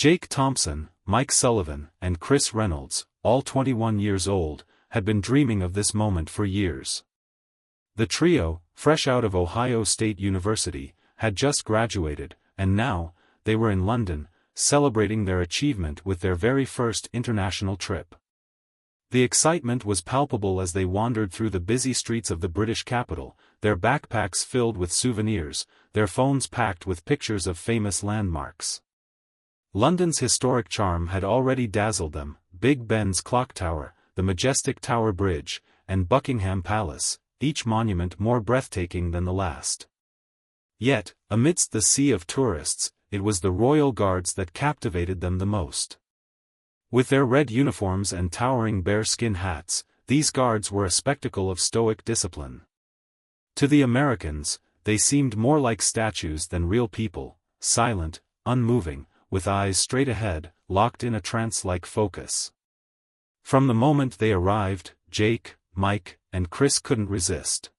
Jake Thompson, Mike Sullivan, and Chris Reynolds, all 21 years old, had been dreaming of this moment for years. The trio, fresh out of Ohio State University, had just graduated, and now, they were in London, celebrating their achievement with their very first international trip. The excitement was palpable as they wandered through the busy streets of the British capital, their backpacks filled with souvenirs, their phones packed with pictures of famous landmarks. London's historic charm had already dazzled them: Big Ben's clock tower, the majestic Tower Bridge, and Buckingham Palace, each monument more breathtaking than the last. Yet, amidst the sea of tourists, it was the royal guards that captivated them the most. With their red uniforms and towering bearskin hats, these guards were a spectacle of stoic discipline. To the Americans, they seemed more like statues than real people, silent, unmoving, with eyes straight ahead, locked in a trance-like focus. From the moment they arrived, Jake, Mike, and Chris couldn't resist.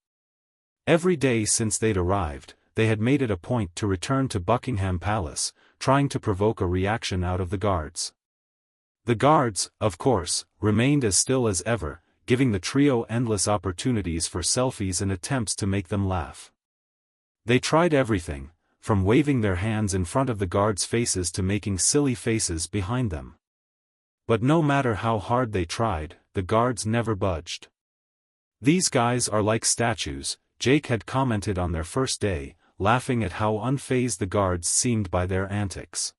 Every day since they'd arrived, they had made it a point to return to Buckingham Palace, trying to provoke a reaction out of the guards. The guards, of course, remained as still as ever, giving the trio endless opportunities for selfies and attempts to make them laugh. They tried everything, from waving their hands in front of the guards' faces to making silly faces behind them. But no matter how hard they tried, the guards never budged. "These guys are like statues," Jake had commented on their first day, laughing at how unfazed the guards seemed by their antics.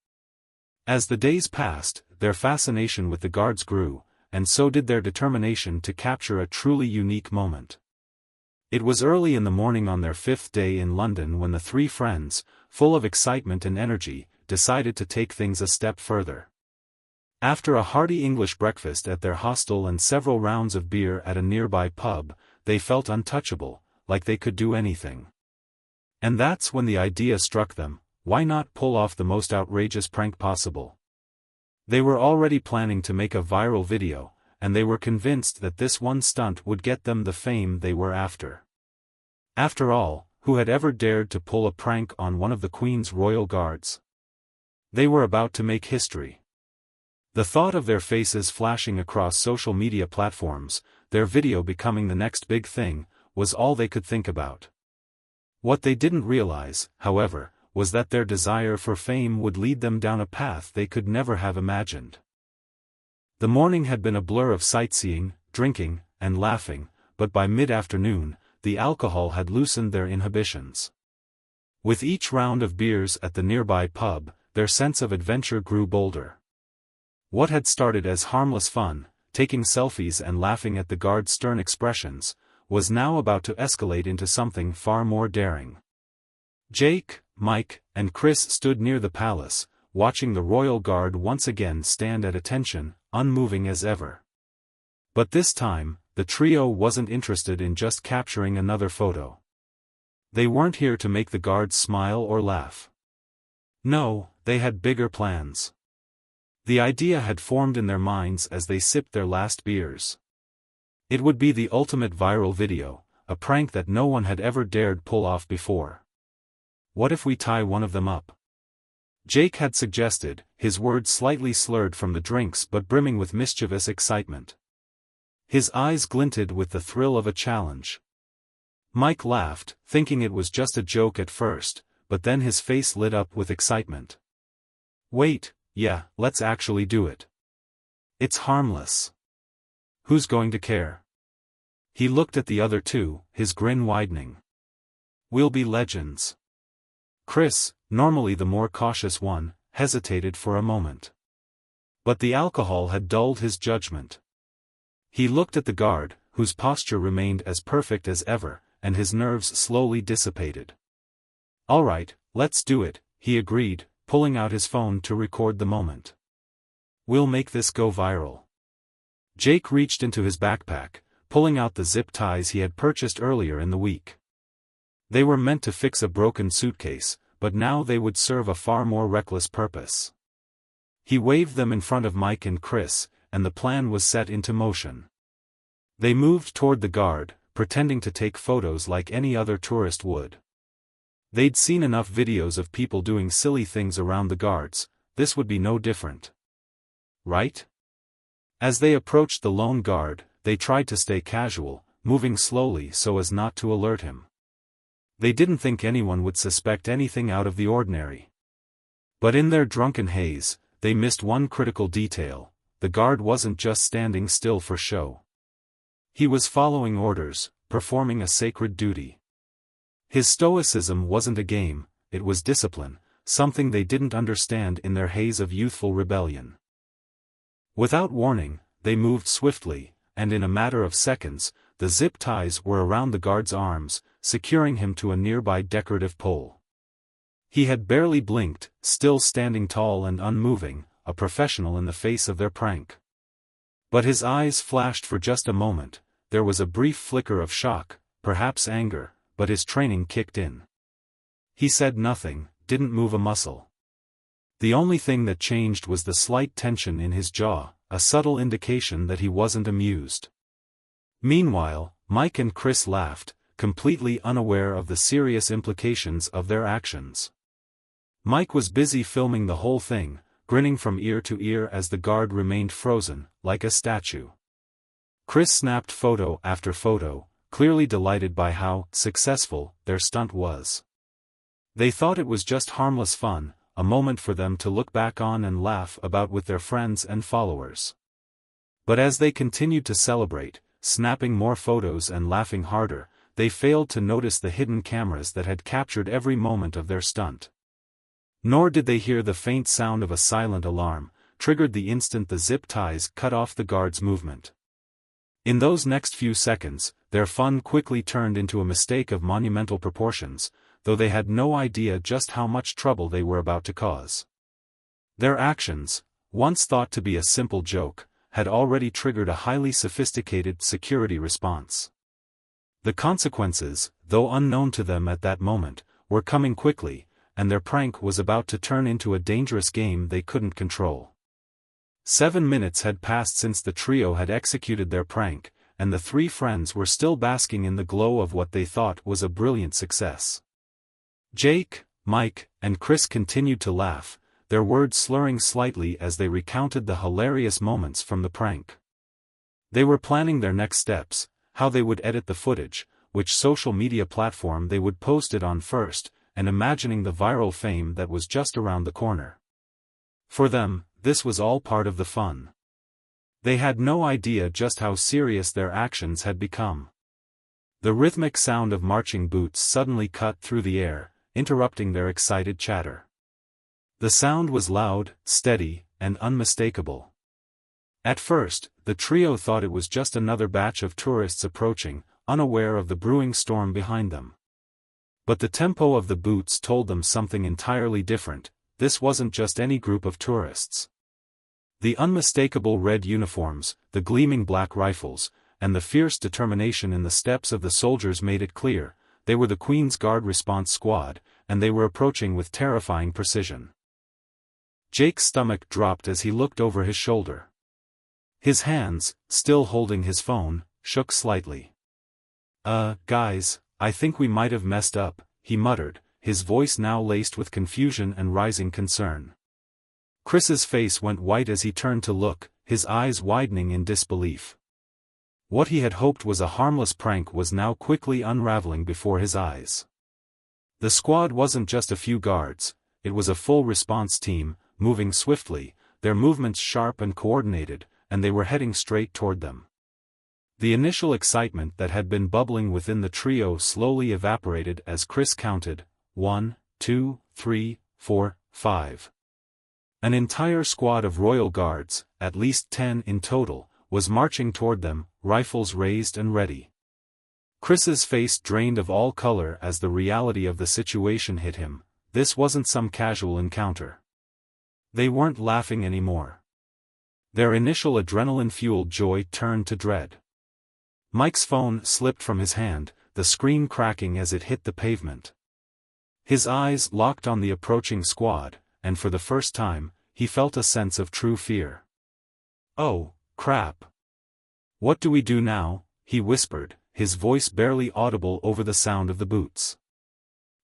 As the days passed, their fascination with the guards grew, and so did their determination to capture a truly unique moment. It was early in the morning on their 5th day in London when the three friends, full of excitement and energy, decided to take things a step further. After a hearty English breakfast at their hostel and several rounds of beer at a nearby pub, they felt untouchable, like they could do anything. And that's when the idea struck them: why not pull off the most outrageous prank possible? They were already planning to make a viral video, and they were convinced that this one stunt would get them the fame they were after. After all, who had ever dared to pull a prank on one of the Queen's royal guards? They were about to make history. The thought of their faces flashing across social media platforms, their video becoming the next big thing, was all they could think about. What they didn't realize, however, was that their desire for fame would lead them down a path they could never have imagined. The morning had been a blur of sightseeing, drinking, and laughing, but by mid-afternoon, the alcohol had loosened their inhibitions. With each round of beers at the nearby pub, their sense of adventure grew bolder. What had started as harmless fun, taking selfies and laughing at the guards' stern expressions, was now about to escalate into something far more daring. Jake, Mike, and Chris stood near the palace, watching the royal guard once again stand at attention, unmoving as ever. But this time, the trio wasn't interested in just capturing another photo. They weren't here to make the guards smile or laugh. No, they had bigger plans. The idea had formed in their minds as they sipped their last beers. It would be the ultimate viral video, a prank that no one had ever dared pull off before. "What if we tie one of them up?" Jake had suggested, his words slightly slurred from the drinks but brimming with mischievous excitement. His eyes glinted with the thrill of a challenge. Mike laughed, thinking it was just a joke at first, but then his face lit up with excitement. "Wait, yeah, let's actually do it. It's harmless. Who's going to care?" He looked at the other two, his grin widening. "We'll be legends." Chris, normally the more cautious one, hesitated for a moment. But the alcohol had dulled his judgment. He looked at the guard, whose posture remained as perfect as ever, and his nerves slowly dissipated. "All right, let's do it," he agreed, pulling out his phone to record the moment. "We'll make this go viral." Jake reached into his backpack, pulling out the zip ties he had purchased earlier in the week. They were meant to fix a broken suitcase, but now they would serve a far more reckless purpose. He waved them in front of Mike and Chris, and the plan was set into motion. They moved toward the guard, pretending to take photos like any other tourist would. They'd seen enough videos of people doing silly things around the guards, this would be no different. Right? As they approached the lone guard, they tried to stay casual, moving slowly so as not to alert him. They didn't think anyone would suspect anything out of the ordinary. But in their drunken haze, they missed one critical detail: the guard wasn't just standing still for show. He was following orders, performing a sacred duty. His stoicism wasn't a game, it was discipline, something they didn't understand in their haze of youthful rebellion. Without warning, they moved swiftly, and in a matter of seconds, the zip ties were around the guard's arms, securing him to a nearby decorative pole. He had barely blinked, still standing tall and unmoving, a professional in the face of their prank. But his eyes flashed for just a moment. There was a brief flicker of shock, perhaps anger, but his training kicked in. He said nothing, didn't move a muscle. The only thing that changed was the slight tension in his jaw, a subtle indication that he wasn't amused. Meanwhile, Mike and Chris laughed, completely unaware of the serious implications of their actions. Mike was busy filming the whole thing, grinning from ear to ear as the guard remained frozen, like a statue. Chris snapped photo after photo, clearly delighted by how successful their stunt was. They thought it was just harmless fun, a moment for them to look back on and laugh about with their friends and followers. But as they continued to celebrate, snapping more photos and laughing harder, they failed to notice the hidden cameras that had captured every moment of their stunt. Nor did they hear the faint sound of a silent alarm, triggered the instant the zip ties cut off the guard's movement. In those next few seconds, their fun quickly turned into a mistake of monumental proportions, though they had no idea just how much trouble they were about to cause. Their actions, once thought to be a simple joke, had already triggered a highly sophisticated security response. The consequences, though unknown to them at that moment, were coming quickly, and their prank was about to turn into a dangerous game they couldn't control. 7 minutes had passed since the trio had executed their prank, and the three friends were still basking in the glow of what they thought was a brilliant success. Jake, Mike, and Chris continued to laugh, their words slurring slightly as they recounted the hilarious moments from the prank. They were planning their next steps, how they would edit the footage, which social media platform they would post it on first, and imagining the viral fame that was just around the corner. For them, this was all part of the fun. They had no idea just how serious their actions had become. The rhythmic sound of marching boots suddenly cut through the air, interrupting their excited chatter. The sound was loud, steady, and unmistakable. At first, the trio thought it was just another batch of tourists approaching, unaware of the brewing storm behind them. But the tempo of the boots told them something entirely different. This wasn't just any group of tourists. The unmistakable red uniforms, the gleaming black rifles, and the fierce determination in the steps of the soldiers made it clear, they were the Queen's Guard response squad, and they were approaching with terrifying precision. Jake's stomach dropped as he looked over his shoulder. His hands, still holding his phone, shook slightly. Guys, I think we might have messed up," he muttered, his voice now laced with confusion and rising concern. Chris's face went white as he turned to look, his eyes widening in disbelief. What he had hoped was a harmless prank was now quickly unraveling before his eyes. The squad wasn't just a few guards, it was a full response team, moving swiftly, their movements sharp and coordinated, and they were heading straight toward them. The initial excitement that had been bubbling within the trio slowly evaporated as Chris counted, 1, 2, 3, 4, 5. An entire squad of royal guards, at least 10 in total, was marching toward them, rifles raised and ready. Chris's face drained of all color as the reality of the situation hit him. This wasn't some casual encounter. They weren't laughing anymore. Their initial adrenaline-fueled joy turned to dread. Mike's phone slipped from his hand, the screen cracking as it hit the pavement. His eyes locked on the approaching squad, and for the first time, he felt a sense of true fear. "Oh, crap. What do we do now?" he whispered, his voice barely audible over the sound of the boots.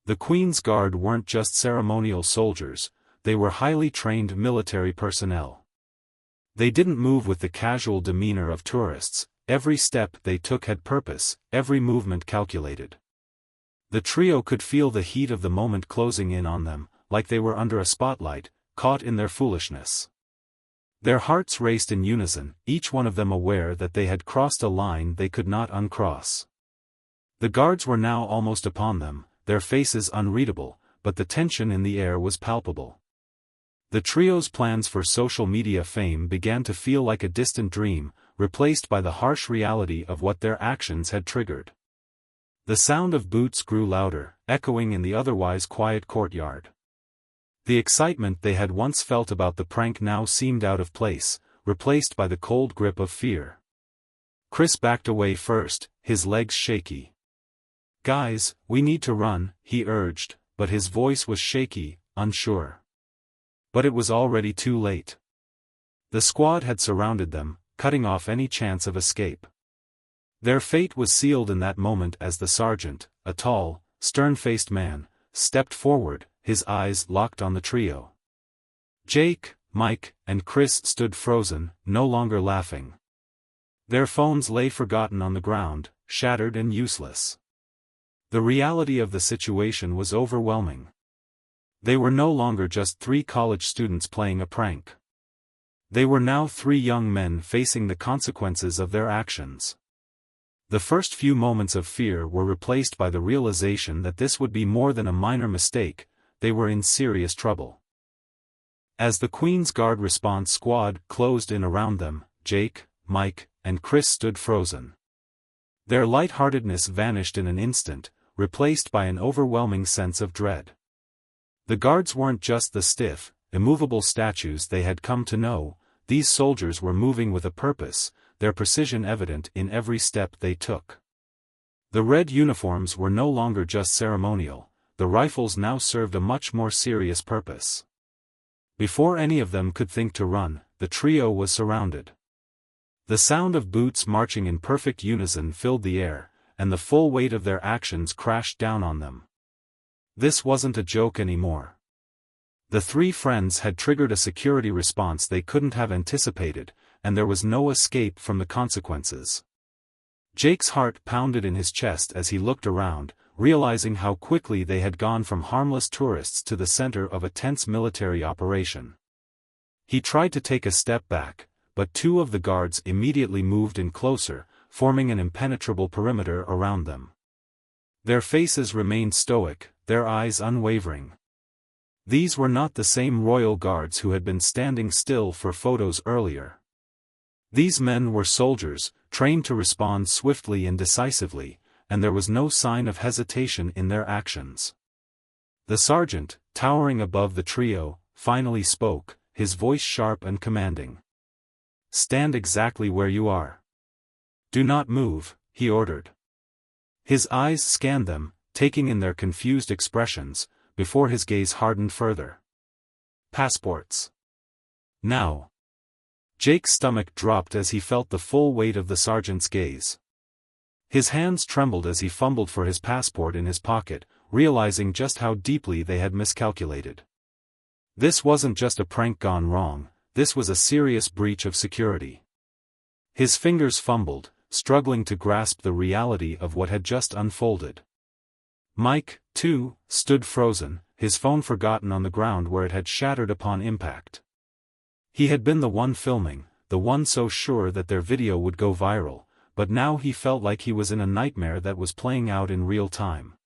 The Queen's Guard weren't just ceremonial soldiers, they were highly trained military personnel. They didn't move with the casual demeanor of tourists. Every step they took had purpose, every movement calculated. The trio could feel the heat of the moment closing in on them, like they were under a spotlight, caught in their foolishness. Their hearts raced in unison, each one of them aware that they had crossed a line they could not uncross. The guards were now almost upon them, their faces unreadable, but the tension in the air was palpable. The trio's plans for social media fame began to feel like a distant dream, replaced by the harsh reality of what their actions had triggered. The sound of boots grew louder, echoing in the otherwise quiet courtyard. The excitement they had once felt about the prank now seemed out of place, replaced by the cold grip of fear. Chris backed away first, his legs shaky. "Guys, we need to run," he urged, but his voice was shaky, unsure. But it was already too late. The squad had surrounded them, cutting off any chance of escape. Their fate was sealed in that moment as the sergeant, a tall, stern-faced man, stepped forward, his eyes locked on the trio. Jake, Mike, and Chris stood frozen, no longer laughing. Their phones lay forgotten on the ground, shattered and useless. The reality of the situation was overwhelming. They were no longer just three college students playing a prank. They were now three young men facing the consequences of their actions. The first few moments of fear were replaced by the realization that this would be more than a minor mistake, they were in serious trouble. As the Queen's Guard response squad closed in around them, Jake, Mike, and Chris stood frozen. Their lightheartedness vanished in an instant, replaced by an overwhelming sense of dread. The guards weren't just the stiff, immovable statues they had come to know, these soldiers were moving with a purpose, their precision evident in every step they took. The red uniforms were no longer just ceremonial, the rifles now served a much more serious purpose. Before any of them could think to run, the trio was surrounded. The sound of boots marching in perfect unison filled the air, and the full weight of their actions crashed down on them. This wasn't a joke anymore. The three friends had triggered a security response they couldn't have anticipated, and there was no escape from the consequences. Jake's heart pounded in his chest as he looked around, realizing how quickly they had gone from harmless tourists to the center of a tense military operation. He tried to take a step back, but two of the guards immediately moved in closer, forming an impenetrable perimeter around them. Their faces remained stoic, their eyes unwavering. These were not the same royal guards who had been standing still for photos earlier. These men were soldiers, trained to respond swiftly and decisively, and there was no sign of hesitation in their actions. The sergeant, towering above the trio, finally spoke, his voice sharp and commanding. "Stand exactly where you are. Do not move," he ordered. His eyes scanned them, taking in their confused expressions, before his gaze hardened further. "Passports. Now." Jake's stomach dropped as he felt the full weight of the sergeant's gaze. His hands trembled as he fumbled for his passport in his pocket, realizing just how deeply they had miscalculated. This wasn't just a prank gone wrong, this was a serious breach of security. His fingers fumbled, struggling to grasp the reality of what had just unfolded. Mike, too, stood frozen, his phone forgotten on the ground where it had shattered upon impact. He had been the one filming, the one so sure that their video would go viral, but now he felt like he was in a nightmare that was playing out in real time.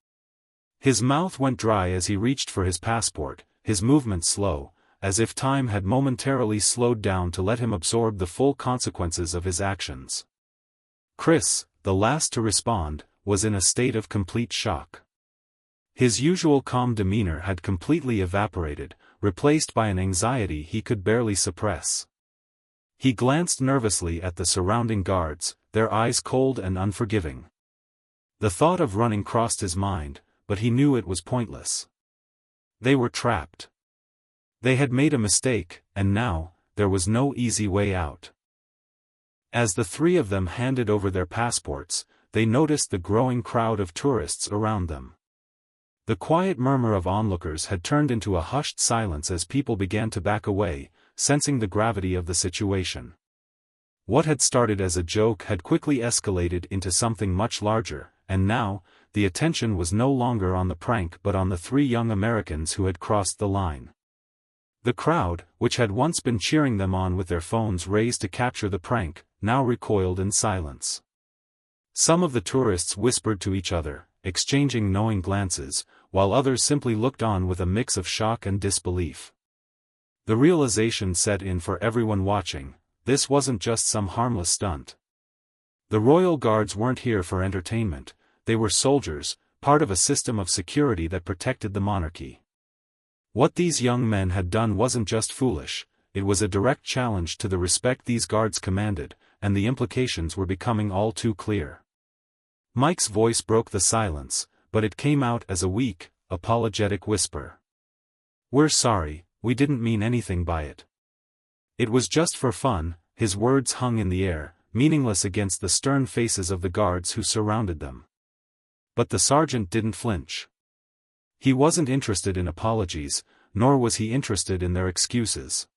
His mouth went dry as he reached for his passport, his movements slow, as if time had momentarily slowed down to let him absorb the full consequences of his actions. Chris, the last to respond, was in a state of complete shock. His usual calm demeanor had completely evaporated, replaced by an anxiety he could barely suppress. He glanced nervously at the surrounding guards, their eyes cold and unforgiving. The thought of running crossed his mind, but he knew it was pointless. They were trapped. They had made a mistake, and now, there was no easy way out. As the three of them handed over their passports, they noticed the growing crowd of tourists around them. The quiet murmur of onlookers had turned into a hushed silence as people began to back away, sensing the gravity of the situation. What had started as a joke had quickly escalated into something much larger, and now, the attention was no longer on the prank but on the three young Americans who had crossed the line. The crowd, which had once been cheering them on with their phones raised to capture the prank, now recoiled in silence. Some of the tourists whispered to each other, exchanging knowing glances, while others simply looked on with a mix of shock and disbelief. The realization set in for everyone watching: this wasn't just some harmless stunt. The Royal Guards weren't here for entertainment, they were soldiers, part of a system of security that protected the monarchy. What these young men had done wasn't just foolish, it was a direct challenge to the respect these guards commanded, and the implications were becoming all too clear. Mike's voice broke the silence, but it came out as a weak, apologetic whisper. "We're sorry, we didn't mean anything by it. It was just for fun." His words hung in the air, meaningless against the stern faces of the guards who surrounded them. But the sergeant didn't flinch. He wasn't interested in apologies, nor was he interested in their excuses.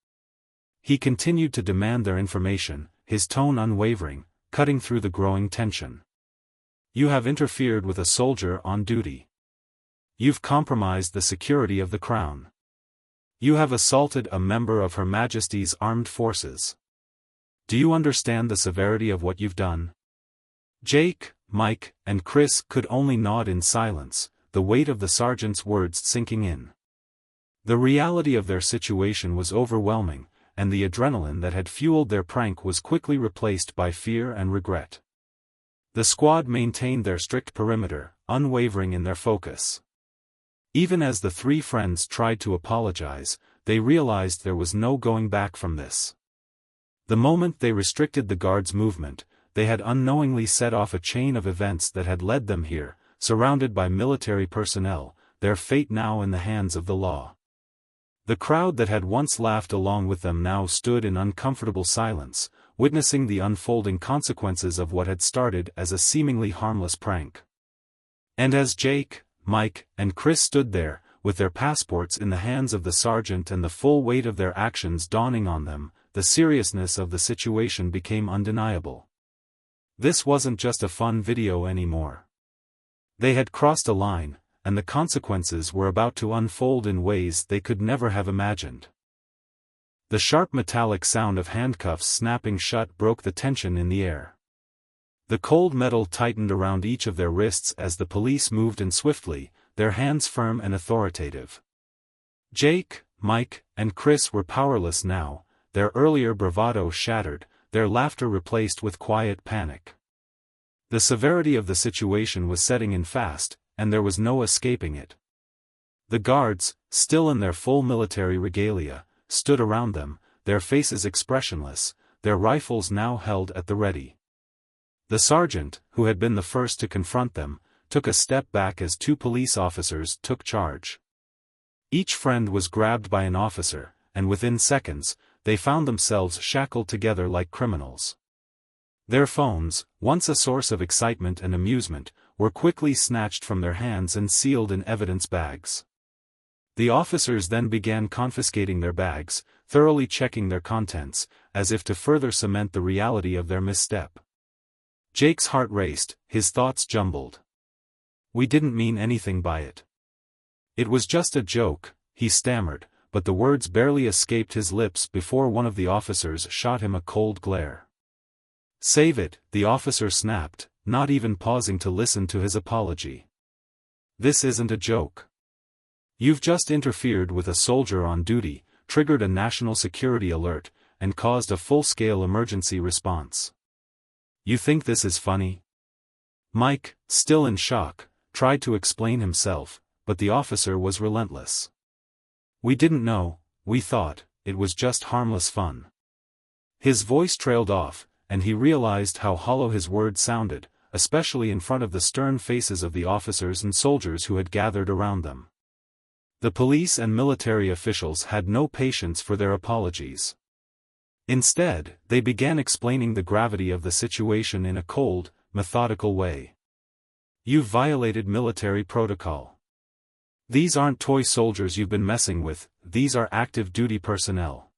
He continued to demand their information, his tone unwavering, cutting through the growing tension. "You have interfered with a soldier on duty. You've compromised the security of the crown. You have assaulted a member of Her Majesty's armed forces. Do you understand the severity of what you've done?" Jake, Mike, and Chris could only nod in silence, the weight of the sergeant's words sinking in. The reality of their situation was overwhelming, and the adrenaline that had fueled their prank was quickly replaced by fear and regret. The squad maintained their strict perimeter, unwavering in their focus. Even as the three friends tried to apologize, they realized there was no going back from this. The moment they restricted the guards' movement, they had unknowingly set off a chain of events that had led them here, surrounded by military personnel, their fate now in the hands of the law. The crowd that had once laughed along with them now stood in uncomfortable silence, witnessing the unfolding consequences of what had started as a seemingly harmless prank. And as Jake, Mike, and Chris stood there, with their passports in the hands of the sergeant and the full weight of their actions dawning on them, the seriousness of the situation became undeniable. This wasn't just a fun video anymore. They had crossed a line, and the consequences were about to unfold in ways they could never have imagined. The sharp metallic sound of handcuffs snapping shut broke the tension in the air. The cold metal tightened around each of their wrists as the police moved in swiftly, their hands firm and authoritative. Jake, Mike, and Chris were powerless now, their earlier bravado shattered, their laughter replaced with quiet panic. The severity of the situation was setting in fast, and there was no escaping it. The guards, still in their full military regalia, stood around them, their faces expressionless, their rifles now held at the ready. The sergeant, who had been the first to confront them, took a step back as two police officers took charge. Each friend was grabbed by an officer, and within seconds, they found themselves shackled together like criminals. Their phones, once a source of excitement and amusement, were quickly snatched from their hands and sealed in evidence bags. The officers then began confiscating their bags, thoroughly checking their contents, as if to further cement the reality of their misstep. Jake's heart raced, his thoughts jumbled. "We didn't mean anything by it. It was just a joke," he stammered, but the words barely escaped his lips before one of the officers shot him a cold glare. "Save it," the officer snapped, not even pausing to listen to his apology. "This isn't a joke. You've just interfered with a soldier on duty, triggered a national security alert, and caused a full-scale emergency response. You think this is funny?" Mike, still in shock, tried to explain himself, but the officer was relentless. "We didn't know, we thought it was just harmless fun." His voice trailed off, and he realized how hollow his words sounded, especially in front of the stern faces of the officers and soldiers who had gathered around them. The police and military officials had no patience for their apologies. Instead, they began explaining the gravity of the situation in a cold, methodical way. "You've violated military protocol. These aren't toy soldiers you've been messing with, these are active duty personnel.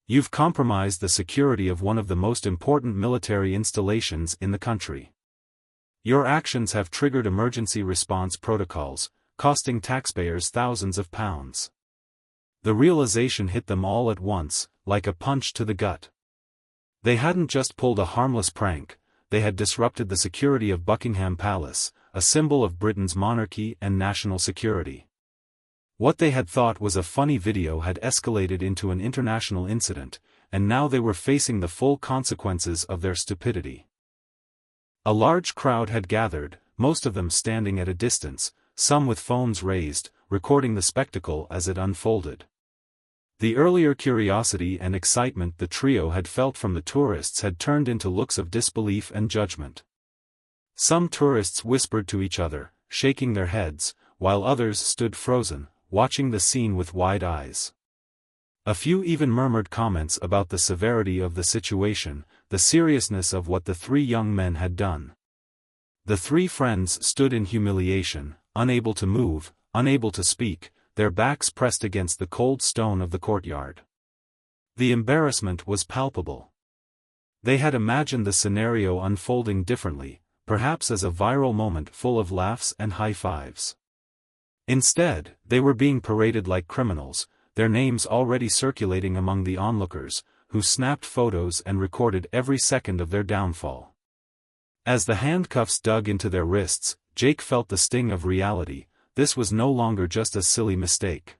You've compromised the security of one of the most important military installations in the country. Your actions have triggered emergency response protocols, costing taxpayers thousands of pounds. The realization hit them all at once, like a punch to the gut. They hadn't just pulled a harmless prank, they had disrupted the security of Buckingham Palace, a symbol of Britain's monarchy and national security. What they had thought was a funny video had escalated into an international incident, and now they were facing the full consequences of their stupidity. A large crowd had gathered, most of them standing at a distance, some with phones raised, recording the spectacle as it unfolded. The earlier curiosity and excitement the trio had felt from the tourists had turned into looks of disbelief and judgment. Some tourists whispered to each other, shaking their heads, while others stood frozen, watching the scene with wide eyes. A few even murmured comments about the severity of the situation, the seriousness of what the three young men had done. The three friends stood in humiliation, unable to move, unable to speak, their backs pressed against the cold stone of the courtyard. The embarrassment was palpable. They had imagined the scenario unfolding differently, perhaps as a viral moment full of laughs and high fives. Instead, they were being paraded like criminals, their names already circulating among the onlookers, who snapped photos and recorded every second of their downfall. As the handcuffs dug into their wrists, Jake felt the sting of reality. This was no longer just a silly mistake.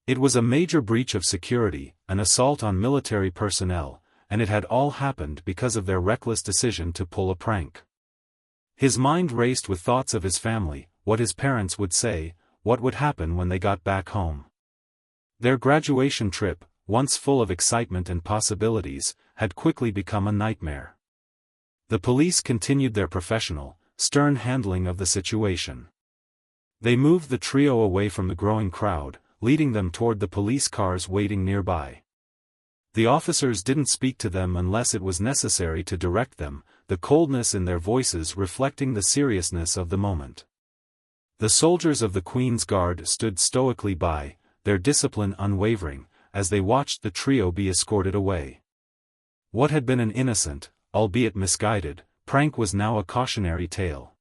It was a major breach of security, an assault on military personnel, and it had all happened because of their reckless decision to pull a prank. His mind raced with thoughts of his family, what his parents would say, what would happen when they got back home. Their graduation trip, once full of excitement and possibilities, had quickly become a nightmare. The police continued their professional, stern handling of the situation. They moved the trio away from the growing crowd, leading them toward the police cars waiting nearby. The officers didn't speak to them unless it was necessary to direct them, the coldness in their voices reflecting the seriousness of the moment. The soldiers of the Queen's Guard stood stoically by, their discipline unwavering, as they watched the trio be escorted away. What had been an innocent, albeit misguided, prank was now a cautionary tale.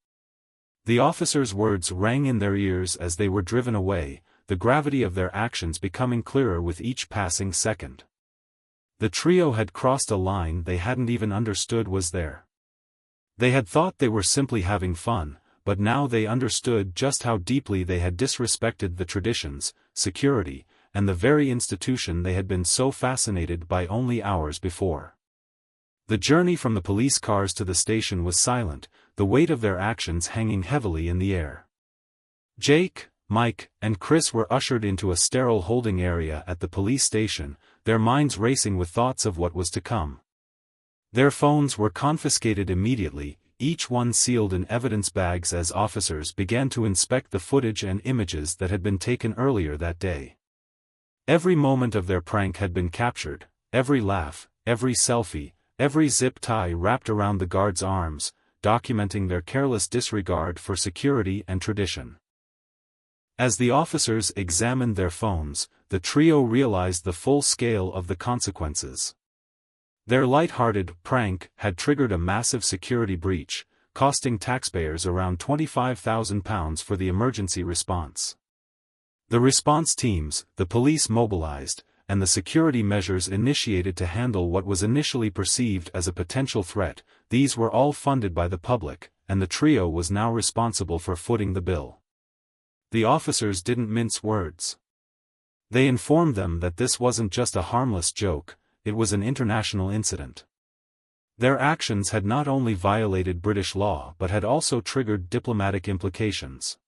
The officers' words rang in their ears as they were driven away, the gravity of their actions becoming clearer with each passing second. The trio had crossed a line they hadn't even understood was there. They had thought they were simply having fun, but now they understood just how deeply they had disrespected the traditions, security, and the very institution they had been so fascinated by only hours before. The journey from the police cars to the station was silent, the weight of their actions hanging heavily in the air. Jake, Mike, and Chris were ushered into a sterile holding area at the police station, their minds racing with thoughts of what was to come. Their phones were confiscated immediately, each one sealed in evidence bags as officers began to inspect the footage and images that had been taken earlier that day. Every moment of their prank had been captured, every laugh, every selfie, every zip tie wrapped around the guards' arms, documenting their careless disregard for security and tradition. As the officers examined their phones, the trio realized the full scale of the consequences. Their light-hearted prank had triggered a massive security breach, costing taxpayers around £25,000 for the emergency response. The response teams, the police mobilized, and the security measures initiated to handle what was initially perceived as a potential threat, these were all funded by the public, and the trio was now responsible for footing the bill. The officers didn't mince words. They informed them that this wasn't just a harmless joke, it was an international incident. Their actions had not only violated British law but had also triggered diplomatic implications.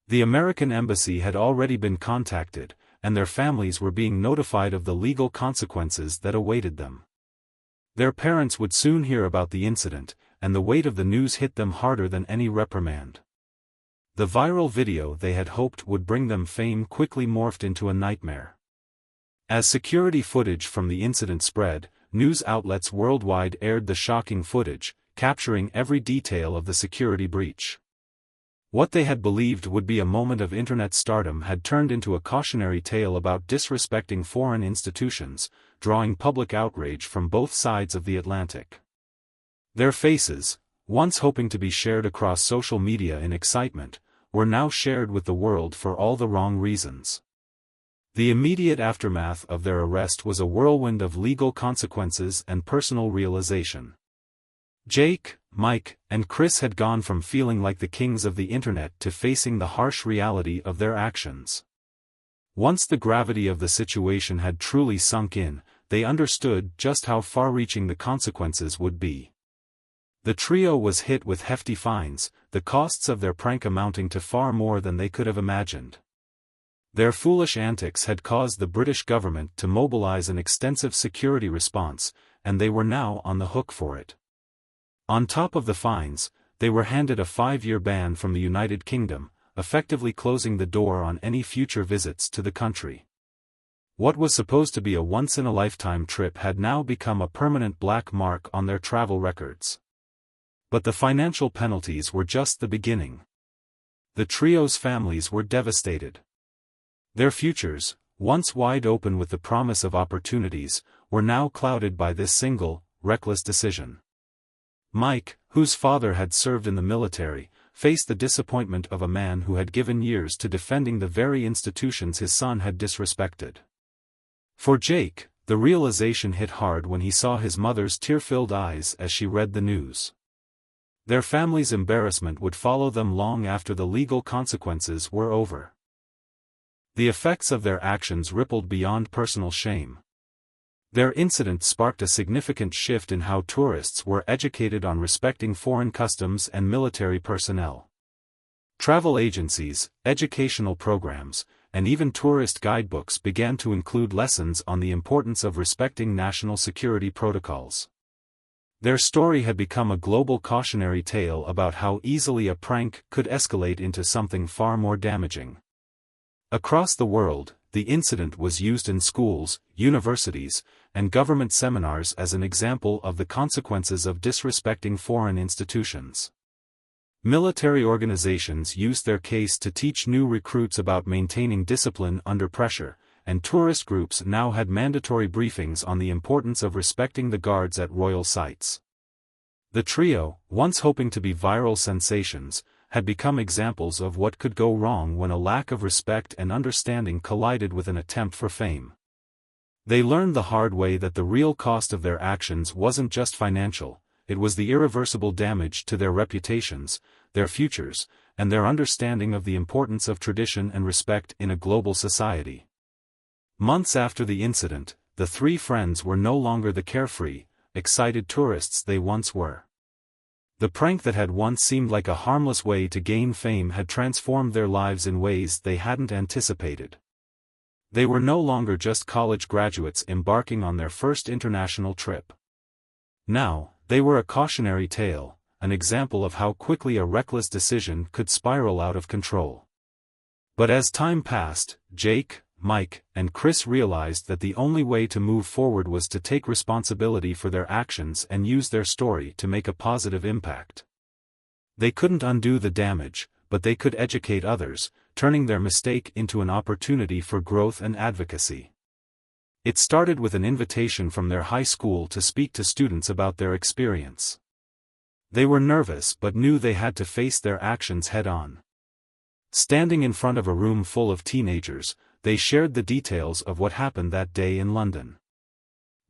The American embassy had already been contacted, and their families were being notified of the legal consequences that awaited them. Their parents would soon hear about the incident, and the weight of the news hit them harder than any reprimand. The viral video they had hoped would bring them fame quickly morphed into a nightmare. As security footage from the incident spread, news outlets worldwide aired the shocking footage, capturing every detail of the security breach. What they had believed would be a moment of internet stardom had turned into a cautionary tale about disrespecting foreign institutions, drawing public outrage from both sides of the Atlantic. Their faces, once hoping to be shared across social media in excitement, were now shared with the world for all the wrong reasons. The immediate aftermath of their arrest was a whirlwind of legal consequences and personal realization. Jake, Mike, and Chris had gone from feeling like the kings of the internet to facing the harsh reality of their actions. Once the gravity of the situation had truly sunk in, they understood just how far-reaching the consequences would be. The trio was hit with hefty fines, the costs of their prank amounting to far more than they could have imagined. Their foolish antics had caused the British government to mobilize an extensive security response, and they were now on the hook for it. On top of the fines, they were handed a 5-year ban from the United Kingdom, effectively closing the door on any future visits to the country. What was supposed to be a once-in-a-lifetime trip had now become a permanent black mark on their travel records. But the financial penalties were just the beginning. The trio's families were devastated. Their futures, once wide open with the promise of opportunities, were now clouded by this single, reckless decision. Mike, whose father had served in the military, faced the disappointment of a man who had given years to defending the very institutions his son had disrespected. For Jake, the realization hit hard when he saw his mother's tear-filled eyes as she read the news. Their family's embarrassment would follow them long after the legal consequences were over. The effects of their actions rippled beyond personal shame. Their incident sparked a significant shift in how tourists were educated on respecting foreign customs and military personnel. Travel agencies, educational programs, and even tourist guidebooks began to include lessons on the importance of respecting national security protocols. Their story had become a global cautionary tale about how easily a prank could escalate into something far more damaging. Across the world, the incident was used in schools, universities, and government seminars as an example of the consequences of disrespecting foreign institutions. Military organizations used their case to teach new recruits about maintaining discipline under pressure, and tourist groups now had mandatory briefings on the importance of respecting the guards at royal sites. The trio, once hoping to be viral sensations, had become examples of what could go wrong when a lack of respect and understanding collided with an attempt for fame. They learned the hard way that the real cost of their actions wasn't just financial, it was the irreversible damage to their reputations, their futures, and their understanding of the importance of tradition and respect in a global society. Months after the incident, the three friends were no longer the carefree, excited tourists they once were. The prank that had once seemed like a harmless way to gain fame had transformed their lives in ways they hadn't anticipated. They were no longer just college graduates embarking on their first international trip. Now, they were a cautionary tale, an example of how quickly a reckless decision could spiral out of control. But as time passed, Jake, Mike, and Chris realized that the only way to move forward was to take responsibility for their actions and use their story to make a positive impact. They couldn't undo the damage, but they could educate others, turning their mistake into an opportunity for growth and advocacy. It started with an invitation from their high school to speak to students about their experience. They were nervous but knew they had to face their actions head-on. Standing in front of a room full of teenagers, they shared the details of what happened that day in London.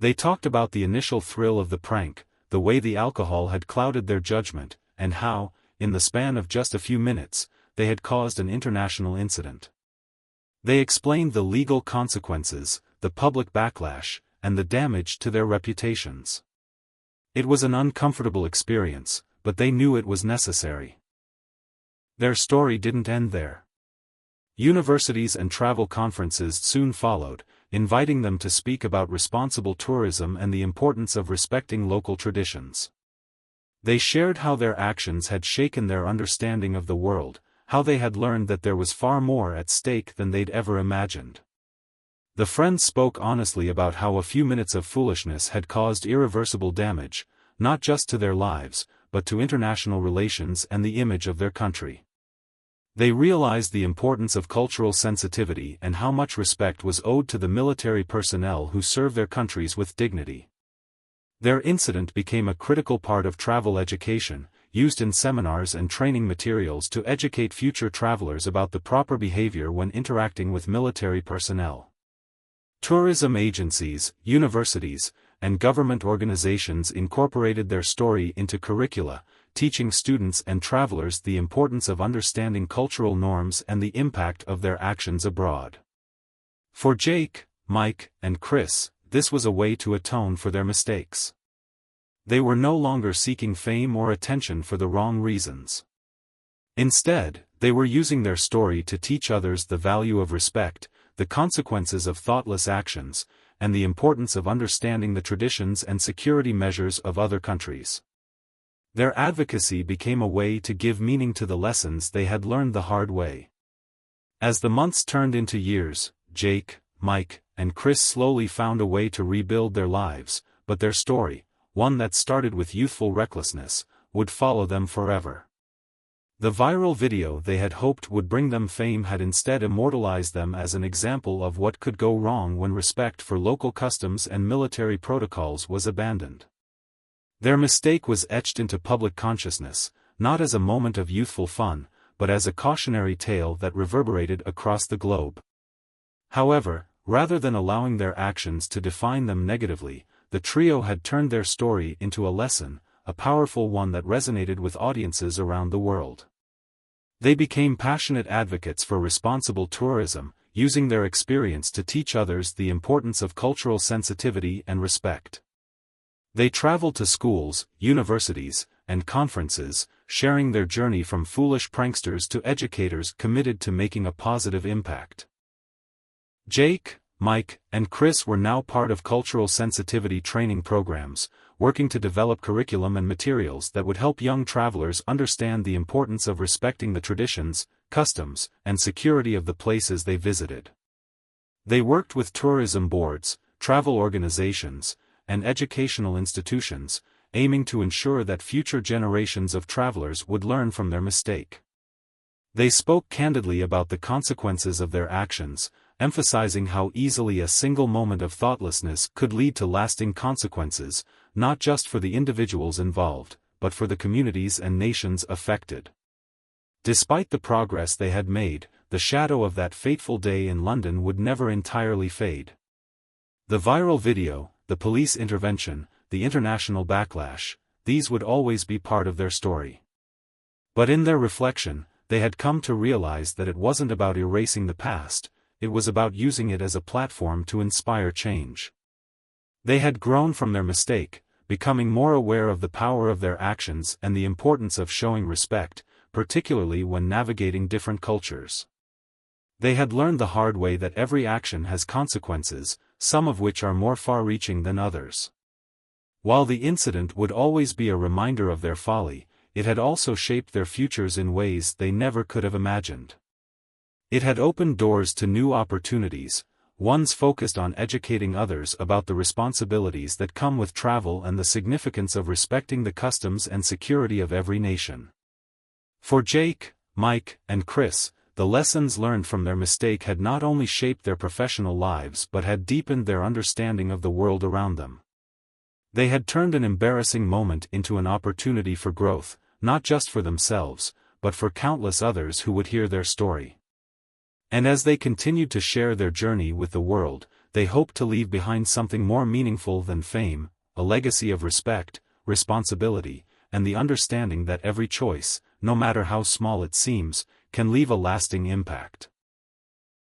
They talked about the initial thrill of the prank, the way the alcohol had clouded their judgment, and how, in the span of just a few minutes, they had caused an international incident. They explained the legal consequences, the public backlash, and the damage to their reputations. It was an uncomfortable experience, but they knew it was necessary. Their story didn't end there. Universities and travel conferences soon followed, inviting them to speak about responsible tourism and the importance of respecting local traditions. They shared how their actions had shaken their understanding of the world, how they had learned that there was far more at stake than they'd ever imagined. The friends spoke honestly about how a few minutes of foolishness had caused irreversible damage, not just to their lives, but to international relations and the image of their country. They realized the importance of cultural sensitivity and how much respect was owed to the military personnel who serve their countries with dignity. Their incident became a critical part of travel education, used in seminars and training materials to educate future travelers about the proper behavior when interacting with military personnel. Tourism agencies, universities, and government organizations incorporated their story into curricula, teaching students and travelers the importance of understanding cultural norms and the impact of their actions abroad. For Jake, Mike, and Chris, this was a way to atone for their mistakes. They were no longer seeking fame or attention for the wrong reasons. Instead, they were using their story to teach others the value of respect, the consequences of thoughtless actions, and the importance of understanding the traditions and security measures of other countries. Their advocacy became a way to give meaning to the lessons they had learned the hard way. As the months turned into years, Jake, Mike, and Chris slowly found a way to rebuild their lives, but their story, one that started with youthful recklessness, would follow them forever. The viral video they had hoped would bring them fame had instead immortalized them as an example of what could go wrong when respect for local customs and military protocols was abandoned. Their mistake was etched into public consciousness, not as a moment of youthful fun, but as a cautionary tale that reverberated across the globe. However, rather than allowing their actions to define them negatively, the trio had turned their story into a lesson, a powerful one that resonated with audiences around the world. They became passionate advocates for responsible tourism, using their experience to teach others the importance of cultural sensitivity and respect. They traveled to schools, universities, and conferences, sharing their journey from foolish pranksters to educators committed to making a positive impact. Jake, Mike, and Chris were now part of cultural sensitivity training programs, working to develop curriculum and materials that would help young travelers understand the importance of respecting the traditions, customs, and security of the places they visited. They worked with tourism boards, travel organizations, and educational institutions, aiming to ensure that future generations of travelers would learn from their mistake. They spoke candidly about the consequences of their actions, emphasizing how easily a single moment of thoughtlessness could lead to lasting consequences, not just for the individuals involved, but for the communities and nations affected. Despite the progress they had made, the shadow of that fateful day in London would never entirely fade. The viral video, the police intervention, the international backlash, these would always be part of their story. But in their reflection, they had come to realize that it wasn't about erasing the past, it was about using it as a platform to inspire change. They had grown from their mistake, becoming more aware of the power of their actions and the importance of showing respect, particularly when navigating different cultures. They had learned the hard way that every action has consequences, some of which are more far-reaching than others. While the incident would always be a reminder of their folly, it had also shaped their futures in ways they never could have imagined. It had opened doors to new opportunities, ones focused on educating others about the responsibilities that come with travel and the significance of respecting the customs and security of every nation. For Jake, Mike, and Chris, the lessons learned from their mistake had not only shaped their professional lives but had deepened their understanding of the world around them. They had turned an embarrassing moment into an opportunity for growth, not just for themselves, but for countless others who would hear their story. And as they continued to share their journey with the world, they hoped to leave behind something more meaningful than fame, a legacy of respect, responsibility, and the understanding that every choice, no matter how small it seems, can leave a lasting impact.